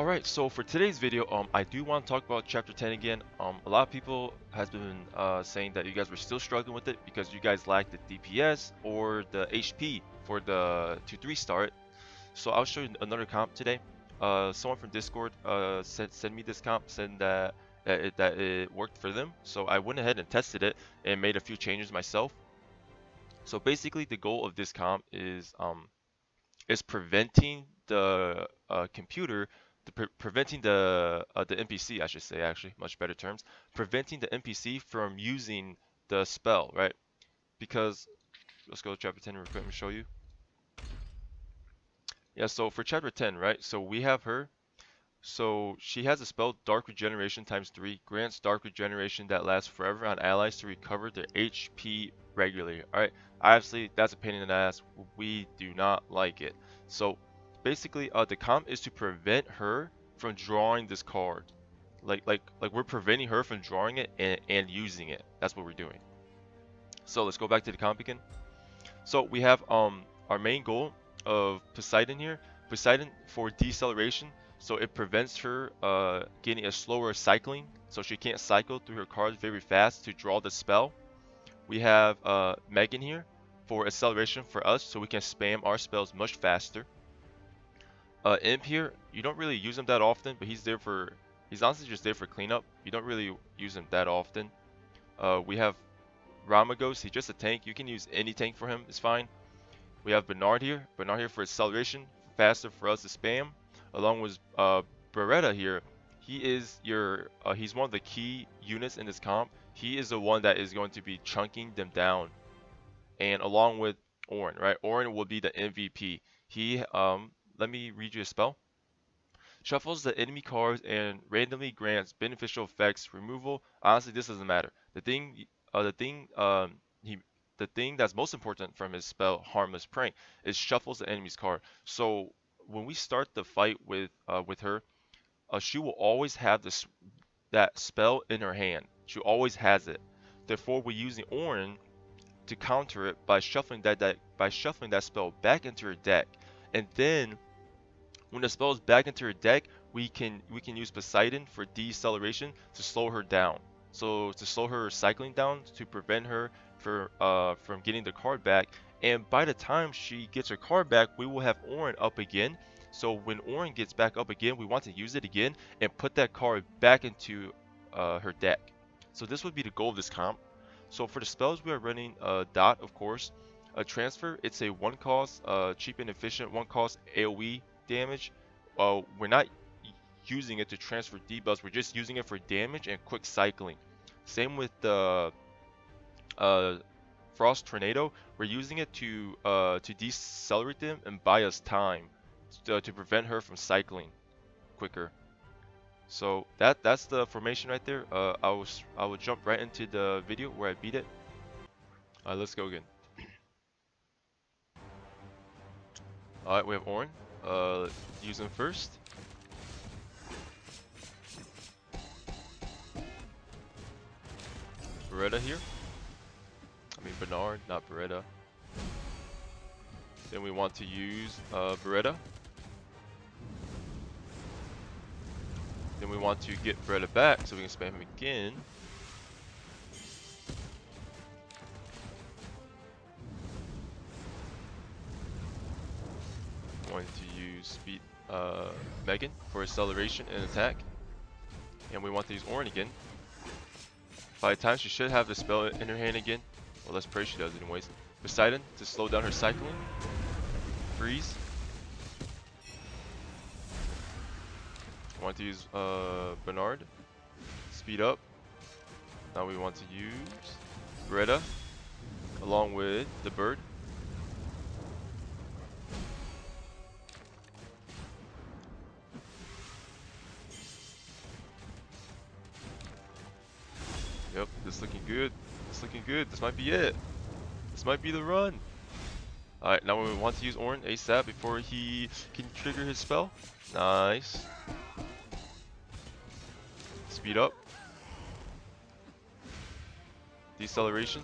Alright, so for today's video, I do want to talk about Chapter 10 again. A lot of people has been saying that you guys were still struggling with it because you guys lacked the DPS or the HP for the 2-3 start. So I'll show you another comp today. Someone from Discord sent me this comp, saying that it worked for them. So I went ahead and tested it and made a few changes myself. So basically, the goal of this comp is preventing the computer, preventing the NPC, I should say, actually, much better terms, preventing the NPC from using the spell, right? Because let's go to chapter 10 real quick and show you. Yeah, so for chapter 10, right? So we have her. So she has a spell, Dark Regeneration ×3, grants Dark Regeneration that lasts forever on allies to recover their HP regularly. Alright, obviously that's a pain in the ass. We do not like it. So basically, the comp is to prevent her from drawing this card. Like we're preventing her from drawing it and using it. That's what we're doing. So let's go back to the comp again. So we have our main goal of Poseidon here. Poseidon for deceleration. So it prevents her getting a slower cycling, so she can't cycle through her cards very fast to draw the spell. We have Megan here for acceleration for us, so we can spam our spells much faster. Imp here, you don't really use him that often, but he's honestly just there for cleanup. You don't really use him that often. We have Ramagos, he's just a tank. You can use any tank for him, it's fine. We have Bernard here for acceleration, faster for us to spam. Along with Beretta here, he is he's one of the key units in this comp. He is the one that is going to be chunking them down. And along with Orin, right? Orin will be the MVP. He let me read you a spell. Shuffles the enemy cards and randomly grants beneficial effects removal. Honestly, this doesn't matter. The thing that's most important from his spell, Harmless Prank, is shuffles the enemy's card. So when we start the fight with her, she will always have that spell in her hand. She always has it. Therefore, we're using Orin to counter it by shuffling that spell back into her deck. And then when the spell is back into her deck, we can use Poseidon for deceleration to slow her down. So to slow her cycling down, to prevent her from getting the card back. And by the time she gets her card back, we will have Orin up again. So when Orin gets back up again, we want to use it again and put that card back into her deck. So this would be the goal of this comp. So for the spells, we are running Dot, of course. Transfer, it's a 1-cost, cheap and efficient 1-cost AoE damage. We're not using it to transfer debuffs, we're just using it for damage and quick cycling. Same with the Frost Tornado, we're using it to decelerate them and buy us time to prevent her from cycling quicker. So that's the formation right there. I will jump right into the video where I beat it. Let's go again. Alright, we have Orin. Use him first. Beretta here. I mean Bernard, not Beretta. Then we want to use Beretta. Then we want to get Beretta back so we can spam him again. Going to use speed Megan for acceleration and attack. And we want to use Orin again. By the time she should have the spell in her hand again. Well, let's pray she does anyways. Poseidon to slow down her cycling. Freeze. I want to use Bernard. Speed up. Now we want to use Beretta along with the bird. Yep, this is looking good. This is looking good. This might be it. This might be the run. Alright, now we want to use Orin ASAP before he can trigger his spell. Nice. Speed up. Deceleration.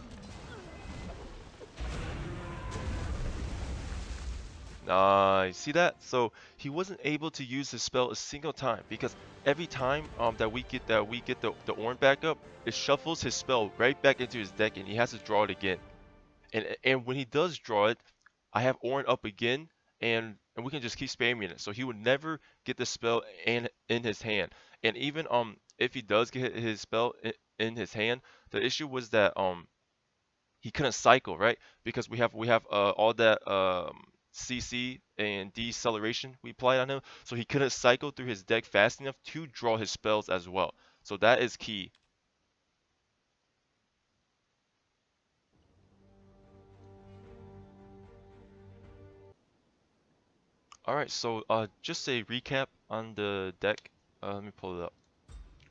See that? So he wasn't able to use his spell a single time because every time that we get the Ornn back up, it shuffles his spell right back into his deck and he has to draw it again. And when he does draw it, I have Ornn up again and we can just keep spamming it. So he would never get the spell in his hand. And even if he does get his spell in his hand, the issue was that he couldn't cycle, right? Because we have all that CC and deceleration we applied on him, so he couldn't cycle through his deck fast enough to draw his spells as well. So that is key. All right, so just a recap on the deck. Let me pull it up.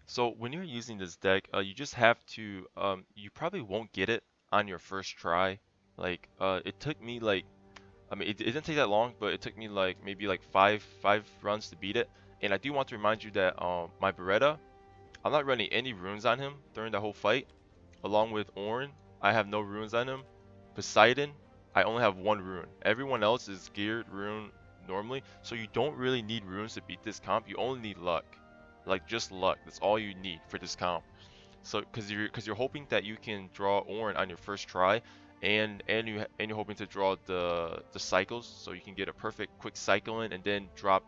So when you're using this deck, you just have to you probably won't get it on your first try. Like it took me like I mean, it didn't take that long, but it took me like maybe like five runs to beat it. And I do want to remind you that my Beretta, I'm not running any runes on him during the whole fight. Along with Ornn, I have no runes on him. Poseidon, I only have one rune. Everyone else is geared rune normally, so you don't really need runes to beat this comp. You only need luck, like just luck. That's all you need for this comp. So, because you're hoping that you can draw Ornn on your first try, and you're hoping to draw the cycles, so you can get a perfect quick cycle in and then drop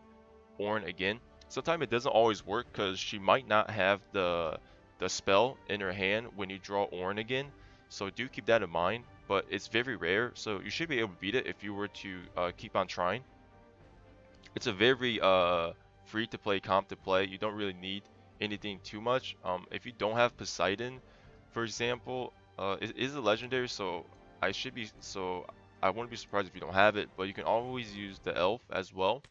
Ornn again. Sometimes it doesn't always work because she might not have the spell in her hand when you draw Ornn again. So do keep that in mind. But it's very rare, so you should be able to beat it if you were to keep on trying. It's a very free to play comp to play. You don't really need anything too much. If you don't have Poseidon, for example, it is a legendary, so I wouldn't be surprised if you don't have it. But you can always use the elf as well.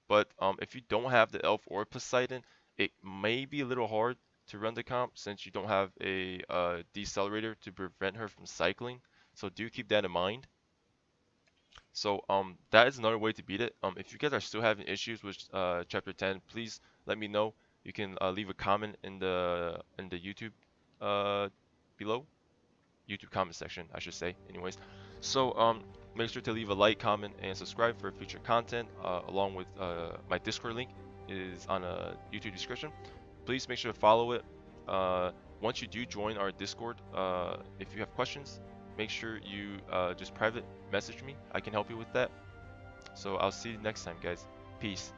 But if you don't have the elf or Poseidon, it may be a little hard to run the comp since you don't have a decelerator to prevent her from cycling. So do keep that in mind. So that is another way to beat it. If you guys are still having issues with chapter 10, please let me know. You can leave a comment in the YouTube uh, below. YouTube comment section, I should say. Anyways, so make sure to leave a like, comment, and subscribe for future content. Along with my Discord link is on a YouTube description. Please make sure to follow it. Once you do join our Discord, if you have questions, make sure you just private message me. I can help you with that. So I'll see you next time, guys. Peace.